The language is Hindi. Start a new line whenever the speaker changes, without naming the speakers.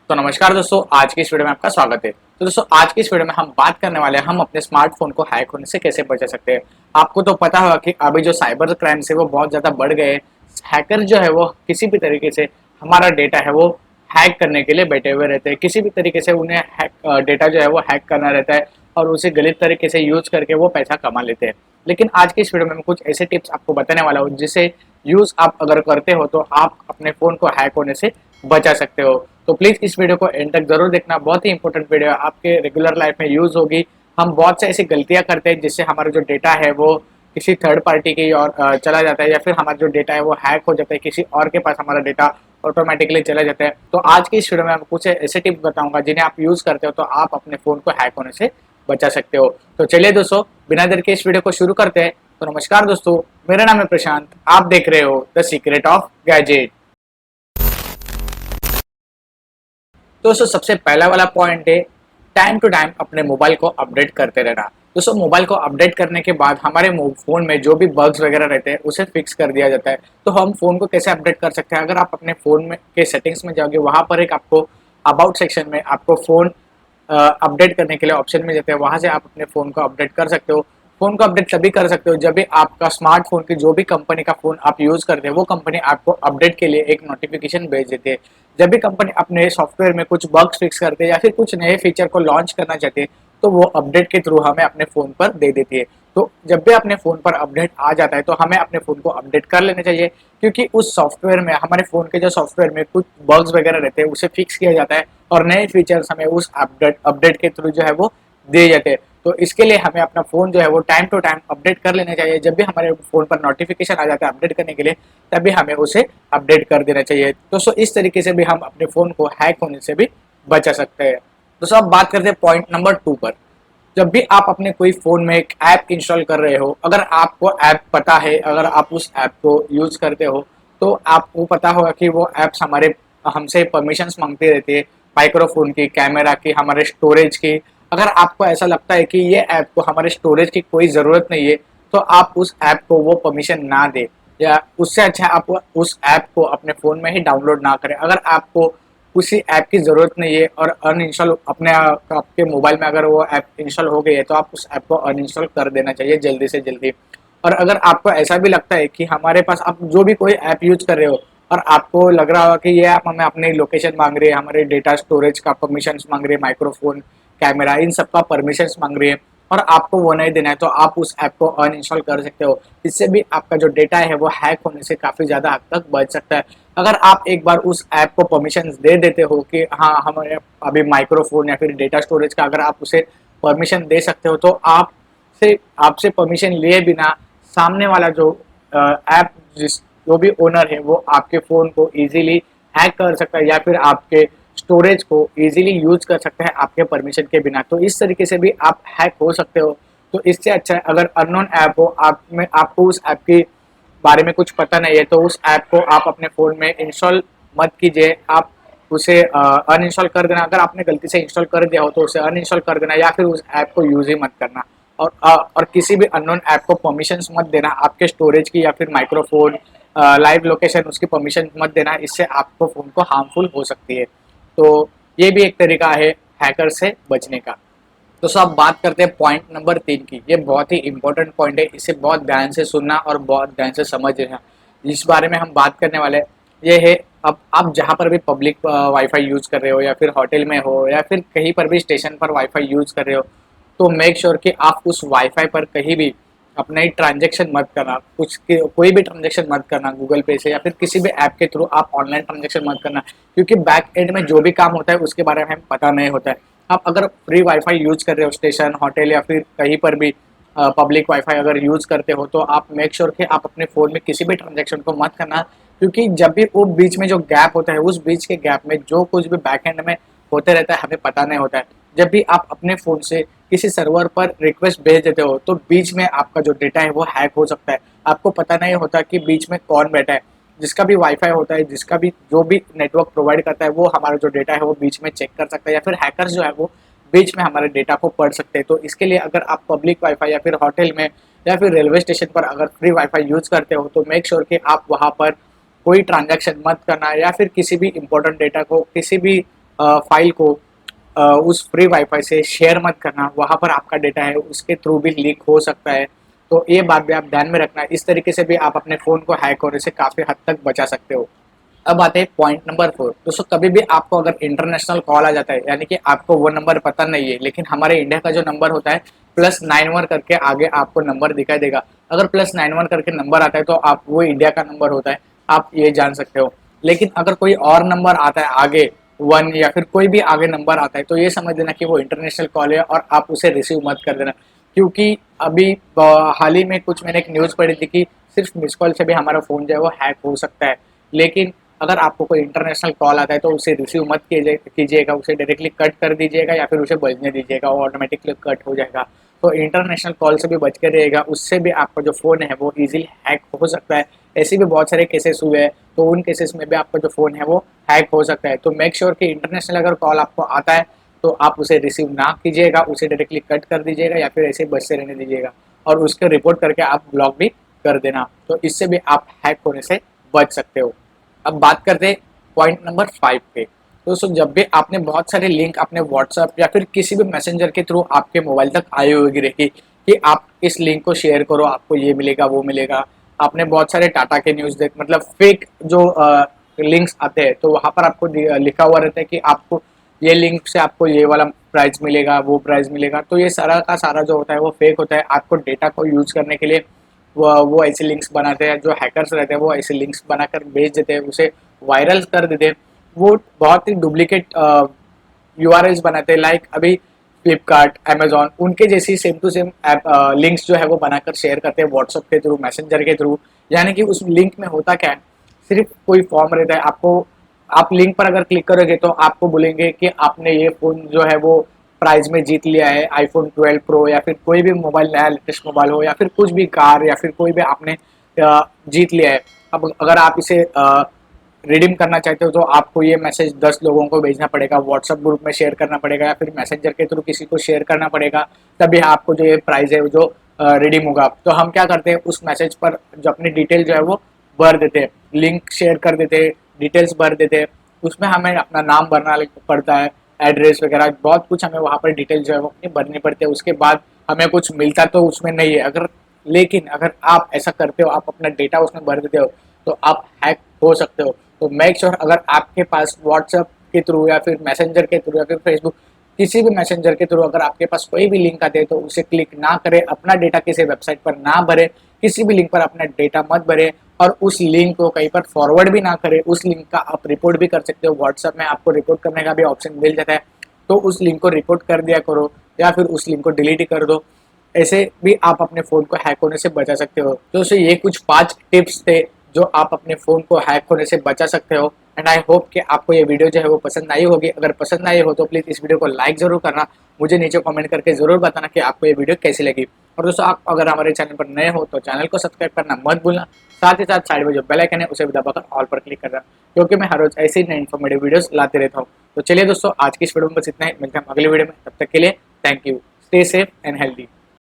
तो नमस्कार दोस्तों, आज की इस वीडियो में आपका स्वागत है। तो दोस्तों, आज की इस वीडियो में हम बात करने वाले हैं हम अपने स्मार्टफोन को हैक होने से कैसे बचा सकते हैं। आपको तो पता होगा कि अभी जो साइबर क्राइम्स है वो बहुत ज़्यादा बढ़ गए हैं। हैकर जो है वो किसी भी तरीके से हमारा डेटा है वो हैक करने के लिए बैठे हुए रहते हैं। किसी भी तरीके से उन्हें डेटा जो है वो हैक करना रहता है और उसे गलत तरीके से यूज करके वो पैसा कमा लेते हैं। लेकिन आज की इस वीडियो में मैं कुछ ऐसे टिप्स आपको बताने वाला हूँ जिसे यूज आप अगर करते हो तो आप अपने फ़ोन को हैक होने से बचा सकते हो। तो प्लीज़ इस वीडियो को एंड तक जरूर देखना, बहुत ही इंपॉर्टेंट वीडियो है, आपके रेगुलर लाइफ में यूज़ होगी। हम बहुत से ऐसी गलतियां करते हैं जिससे हमारा जो डेटा है वो किसी थर्ड पार्टी की ओर चला जाता है, या फिर हमारा जो डेटा है वो हैक हो जाता है, किसी और के पास हमारा डेटा ऑटोमेटिकली चला जाता है। तो आज की इस वीडियो में मैं कुछ ऐसे टिप्स बताऊंगा जिन्हें आप यूज़ करते हो तो आप अपने फ़ोन को हैक होने से बचा सकते हो। तो चलिए दोस्तों, बिना देर के इस वीडियो को शुरू करते हैं। तो नमस्कार दोस्तों, मेरा नाम है प्रशांत, आप देख रहे हो द सीक्रेट ऑफ गैजेट। दोस्तों, सबसे पहला वाला पॉइंट है टाइम टू टाइम अपने मोबाइल को अपडेट करते रहना। दोस्तों, मोबाइल को अपडेट करने के बाद हमारे फ़ोन में जो भी बग्स वगैरह रहते हैं उसे फिक्स कर दिया जाता है। तो हम फ़ोन को कैसे अपडेट कर सकते हैं? अगर आप अपने फ़ोन में के सेटिंग्स में जाओगे, वहाँ पर एक आपको अबाउट सेक्शन में आपको फ़ोन अपडेट करने के लिए ऑप्शन मिल जाते हैं। वहाँ से आप अपने फ़ोन को अपडेट कर सकते हो। फ़ोन को अपडेट तभी कर सकते हो जब भी आपका स्मार्टफोन की जो भी कंपनी का फ़ोन आप यूज़ करते हैं वो कंपनी आपको अपडेट के लिए एक नोटिफिकेशन भेज देती है। जब भी कंपनी अपने सॉफ्टवेयर में कुछ बग्स फिक्स करते हैं या फिर कुछ नए फीचर को लॉन्च करना चाहते हैं तो वो अपडेट के थ्रू हमें अपने फ़ोन पर दे देती है। तो जब भी अपने फ़ोन पर अपडेट आ जाता है तो हमें अपने फ़ोन को अपडेट कर लेना चाहिए, क्योंकि उस सॉफ्टवेयर में हमारे फ़ोन के जो सॉफ्टवेयर में कुछ बग्स वगैरह रहते हैं उसे फिक्स किया जाता है और नए फीचर्स हमें उस अपडेट के थ्रू जो है वो दिए जाते हैं। तो इसके लिए हमें अपना फ़ोन जो है वो टाइम टू टाइम अपडेट कर लेना चाहिए। जब भी हमारे फ़ोन पर नोटिफिकेशन आ जाता है अपडेट करने के लिए, तभी हमें उसे अपडेट कर देना चाहिए। दोस्तों, इस तरीके से भी हम अपने फ़ोन को हैक होने से भी बचा सकते हैं। दोस्तों, अब बात करते हैं पॉइंट नंबर 2 पर। जब भी आप अपने कोई फ़ोन में एक ऐप इंस्टॉल कर रहे हो, अगर आपको ऐप पता है, अगर आप उस ऐप को यूज़ करते हो, तो आपको पता होगा कि वो ऐप्स हमारे हमसे परमिशंस मांगती रहती है, माइक्रोफ़ोन की, कैमरा की, हमारे स्टोरेज की। अगर आपको ऐसा लगता है कि ये ऐप को हमारे स्टोरेज की कोई ज़रूरत नहीं है, तो आप उस ऐप को वो परमिशन ना दें, या उससे अच्छा आप उस ऐप को अपने फ़ोन में ही डाउनलोड ना करें। अगर आपको उसी ऐप की ज़रूरत नहीं है और अनइंस्टॉल अपने आपके मोबाइल में अगर वो ऐप इंस्टॉल हो गई है, तो आप उस ऐप को अनइंस्टॉल कर देना चाहिए जल्दी से जल्दी। और अगर आपको ऐसा भी लगता है कि हमारे पास आप जो भी कोई ऐप यूज़ कर रहे हो और आपको लग रहा होगा कि ये ऐप हमें अपनी लोकेशन मांग रही है, हमारे डेटा स्टोरेज का परमिशंस मांग रही है, माइक्रोफोन, कैमरा, इन सब का परमिशंस मांग रही है और आपको वो नहीं देना है, तो आप उस ऐप को अनइंस्टॉल कर सकते हो। इससे भी आपका जो डेटा है वो हैक होने से काफ़ी ज़्यादा हद तक बच सकता है। अगर आप एक बार उस ऐप को परमिशंस दे देते हो कि हाँ, हमारे अभी माइक्रोफोन या फिर डेटा स्टोरेज का अगर आप उसे परमिशन दे सकते हो, तो आपसे आपसे परमिशन लिए बिना सामने वाला जो ऐप जो भी ओनर है वो आपके फ़ोन को इजीली हैक कर सकता है या फिर आपके स्टोरेज को इजीली यूज कर सकता है आपके परमिशन के बिना। तो इस तरीके से भी आप हैक हो सकते हो। तो इससे अच्छा है, अगर अननोन ऐप हो, आप में आपको उस ऐप के बारे में कुछ पता नहीं है, तो उस ऐप को आप अपने फ़ोन में इंस्टॉल मत कीजिए, आप उसे अनइंस्टॉल कर देना। अगर आपने गलती से इंस्टॉल कर दिया हो तो उसे अनइंस्टॉल कर देना या फिर उस ऐप को यूज़ ही मत करना। और किसी भी अननोन ऐप को परमिशंस मत देना, आपके स्टोरेज की या फिर माइक्रोफोन, लाइव लोकेशन, उसकी परमिशन मत देना, इससे आपको फ़ोन को हार्मफुल हो सकती है। तो ये भी एक तरीका है हैकर से बचने का। तो सब बात करते हैं पॉइंट नंबर 3 की। ये बहुत ही इंपॉर्टेंट पॉइंट है, इसे बहुत ध्यान से सुनना और बहुत ध्यान से समझना। इस बारे में हम बात करने वाले हैं, ये है, अब आप जहाँ पर भी पब्लिक वाईफाई यूज़ कर रहे हो या फिर होटल में हो या फिर कहीं पर भी स्टेशन पर वाईफाई यूज़ कर रहे हो, तो मेक श्योर कि आप उस वाईफाई पर कहीं भी अपना ही ट्रांजेक्शन मत करना, कोई भी ट्रांजेक्शन मत करना गूगल पे से या फिर किसी भी ऐप के थ्रू आप ऑनलाइन ट्रांजेक्शन मत करना, क्योंकि बैक एंड में जो भी काम होता है उसके बारे में हमें पता नहीं होता है। आप अगर फ्री वाईफाई यूज़ कर रहे हो स्टेशन, होटल या फिर कहीं पर भी पब्लिक वाईफाई अगर यूज़ करते हो, तो आप मेक श्योर कि आप अपने फ़ोन में किसी भी ट्रांजेक्शन को मत करना, क्योंकि जब भी वो बीच में जो गैप होता है उस बीच के गैप में जो कुछ भी बैक एंड में होते रहता है हमें पता नहीं होता है। जब भी आप अपने फ़ोन से किसी सर्वर पर रिक्वेस्ट भेज देते हो तो बीच में आपका जो डेटा है वो हैक हो सकता है। आपको पता नहीं होता कि बीच में कौन बैठा है। जिसका भी वाईफाई होता है, जिसका भी जो भी नेटवर्क प्रोवाइड करता है, वो हमारा जो डेटा है वो बीच में चेक कर सकता है या फिर हैकर्स जो है वो बीच में हमारे डेटा को पढ़ सकते हैं। तो इसके लिए अगर आप पब्लिक वाईफाई या फिर होटल में या फिर रेलवे स्टेशन पर अगर फ्री वाईफाई यूज़ करते हो, तो मेक श्योर कि आप वहाँ पर कोई ट्रांजैक्शन मत करना या फिर किसी भी इम्पोर्टेंट डेटा को किसी भी फाइल को उस फ्री वाईफाई से शेयर मत करना, वहाँ पर आपका डेटा है उसके थ्रू भी लीक हो सकता है। तो ये बात भी आप ध्यान में रखना, इस तरीके से भी आप अपने फ़ोन को हैक होने से काफ़ी हद तक बचा सकते हो। अब आते हैं पॉइंट नंबर 4। दोस्तों कभी भी आपको अगर इंटरनेशनल कॉल आ जाता है, यानी कि आपको वो नंबर पता नहीं है, लेकिन हमारे इंडिया का जो नंबर होता है +91 करके आगे आपको नंबर दिखाई देगा। अगर +91 करके नंबर आता है तो आप वो इंडिया का नंबर होता है, आप ये जान सकते हो। लेकिन अगर कोई और नंबर आता है आगे 1 या फिर कोई भी आगे नंबर आता है, तो ये समझ लेना कि वो इंटरनेशनल कॉल है और आप उसे रिसीव मत कर देना। क्योंकि अभी हाल ही में कुछ मैंने एक न्यूज़ पढ़ी थी कि सिर्फ मिस कॉल से भी हमारा फ़ोन जो है वो हैक हो सकता है। लेकिन अगर आपको कोई इंटरनेशनल कॉल आता है तो उसे रिसीव मत कीजिएगा, उसे डायरेक्टली कट कर दीजिएगा या फिर उसे बजने दीजिएगा, वो ऑटोमेटिकली कट हो जाएगा। तो इंटरनेशनल कॉल से भी बच के रहेगा, उससे भी आपका जो फ़ोन है वो ईजिली हैक हो सकता है। ऐसे भी बहुत सारे केसेस हुए हैं, तो उन केसेस में भी आपका जो फ़ोन है वो हैक हो सकता है। तो मेक श्योर कि इंटरनेशनल अगर कॉल आपको आता है तो आप उसे रिसीव ना कीजिएगा, उसे डायरेक्टली कट कर दीजिएगा या फिर ऐसे ही बजते रहने दीजिएगा और उसके रिपोर्ट करके आप ब्लॉक भी कर देना। तो इससे भी आप हैक होने से बच सकते हो। अब बात करते हैं पॉइंट नंबर 5 पे। दोस्तों जब भी आपने बहुत सारे लिंक अपने व्हाट्सएप या फिर किसी भी मैसेंजर के थ्रू आपके मोबाइल तक आई होगी रहेगी कि आप इस लिंक को शेयर करो, आपको ये मिलेगा वो मिलेगा। आपने बहुत सारे टाटा के न्यूज़ देख मतलब फेक जो लिंक्स आते हैं, तो वहाँ पर आपको लिखा हुआ रहता है कि आपको ये लिंक से आपको ये वाला प्राइस मिलेगा, वो प्राइस मिलेगा। तो ये सारा का सारा जो होता है वो फेक होता है। आपको डेटा को यूज करने के लिए वो ऐसे लिंक्स बनाते हैं, जो हैकर्स रहते हैं वो ऐसे लिंक्स बनाकर भेज देते हैं, उसे वायरल कर देते हैं। वो बहुत ही डुप्लीकेट यूआरएल्स बनाते हैं, लाइक अभी फ्लिपकार्ट, अमेजॉन, उनके जैसी same to same app links जो है वो बनाकर शेयर करते हैं व्हाट्सएप के थ्रू, मैसेंजर के थ्रू। यानी कि उस लिंक में होता क्या है, सिर्फ कोई फॉर्म रहता है, आपको आप लिंक पर अगर क्लिक करोगे तो आपको बोलेंगे कि आपने ये फ़ोन जो है वो प्राइस में जीत लिया है, आईफोन 12 प्रो या फिर कोई भी मोबाइल, नया लेटेस्ट मोबाइल हो या फिर कुछ भी कार या फिर कोई भी आपने जीत लिया है। अब अगर आप इसे रिडीम करना चाहते हो तो आपको ये मैसेज 10 लोगों को भेजना पड़ेगा, व्हाट्सएप ग्रुप में शेयर करना पड़ेगा या फिर मैसेंजर के थ्रू किसी को शेयर करना पड़ेगा, तभी आपको जो ये प्राइस है जो रिडीम होगा। तो हम क्या करते हैं, उस मैसेज पर जो अपनी डिटेल जो है वो भर देते हैं, लिंक शेयर कर देते हैं, डिटेल्स भर देते हैं। उसमें हमें अपना नाम भरना पड़ता है, एड्रेस वगैरह बहुत कुछ हमें वहाँ पर डिटेल जो है वो अपनी भरनी पड़ती है। उसके बाद हमें कुछ मिलता तो उसमें नहीं है, लेकिन अगर आप ऐसा करते हो, आप अपना डेटा उसमें भर देते हो, तो आप हैक हो सकते हो। तो मेक श्योर अगर आपके पास व्हाट्सएप के थ्रू या फिर मैसेंजर के थ्रू या फिर फेसबुक, किसी भी मैसेंजर के थ्रू अगर आपके पास कोई भी लिंक आते हैं तो उसे क्लिक ना करें, अपना डेटा किसी वेबसाइट पर ना भरे, किसी भी लिंक पर अपना डेटा मत भरे और उस लिंक को कहीं पर फॉरवर्ड भी ना करें। उस लिंक का आप रिपोर्ट भी कर सकते हो, व्हाट्सएप में आपको रिपोर्ट करने का भी ऑप्शन मिल जाता है, तो उस लिंक को रिपोर्ट कर दिया करो या फिर उस लिंक को डिलीट ही कर दो। ऐसे भी आप अपने फ़ोन को हैक होने से बचा सकते हो। तो ये कुछ 5 टिप्स थे जो आप अपने फ़ोन को हैक होने से बचा सकते हो। एंड आई होप कि आपको ये वीडियो जो है वो पसंद आई होगी। अगर पसंद आई हो तो प्लीज़ इस वीडियो को लाइक ज़रूर करना, मुझे नीचे कमेंट करके ज़रूर बताना कि आपको ये वीडियो कैसी लगी। और दोस्तों आप अगर हमारे चैनल पर नए हो तो चैनल को सब्सक्राइब करना मत भूलना, साथ ही साथ साइड में जो बेल आइकन है उसे भी दबाकर ऑल पर क्लिक करना, क्योंकि मैं हर रोज़ ऐसे ही नए इन्फॉर्मेटिव वीडियोस लाते रहता हूँ। तो चलिए दोस्तों, आज की इस वीडियो में बस इतना ही, मिलते हैं अगले वीडियो में, तब तक के लिए thank you, stay safe and healthy.